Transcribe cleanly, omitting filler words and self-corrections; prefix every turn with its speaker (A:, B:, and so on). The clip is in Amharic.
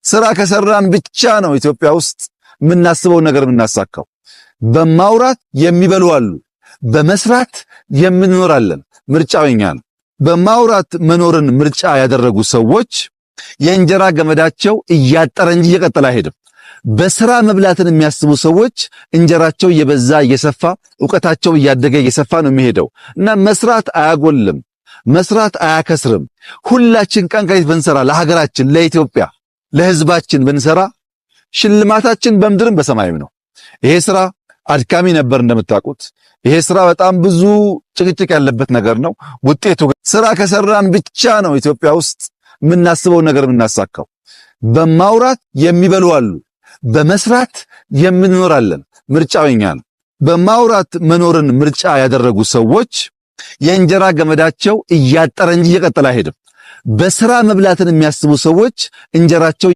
A: ስራ ከሰራን ብቻ ነው ኢትዮጵያ ውስጥ የምናስበው ነገር የምናሳካው። በማውራት የሚበሉ አሉ፣ በመስራት የምንኖራለን። ምርጫው የኛ ነው። በማውራት መኖርን ምርጫ ያደረጉ ሰዎች የእንጀራ ገመዳቸው እያጠረ እንጂ እየቀጠለ አይሄድም። በስራ መብላትን የሚያስቡ ሰዎች እንጀራቸው እየበዛ እየሰፋ ዕውቀታቸው እያደገ እየሰፋ ነው የሚሄደው እና መስራት አያጎልም፣ መስራት አያከስርም። ሁላችን ቀን ከሌት ብንሰራ ለሀገራችን፣ ለኢትዮጵያ፣ ለሕዝባችን ብንሰራ ሽልማታችን በምድርም በሰማይም ነው። ይሄ ስራ አድካሚ ነበር እንደምታውቁት። ይሄ ስራ በጣም ብዙ ጭቅጭቅ ያለበት ነገር ነው። ውጤቱ ስራ ከሰራን ብቻ ነው ኢትዮጵያ ውስጥ የምናስበው ነገር የምናሳካው። በማውራት የሚበሉ አሉ፣ በመስራት የምንኖራለን። ምርጫው የኛ ነው። በማውራት መኖርን ምርጫ ያደረጉ ሰዎች የእንጀራ ገመዳቸው እያጠረ እንጂ እየቀጠለ አይሄድም። በስራ መብላትን የሚያስቡ ሰዎች እንጀራቸው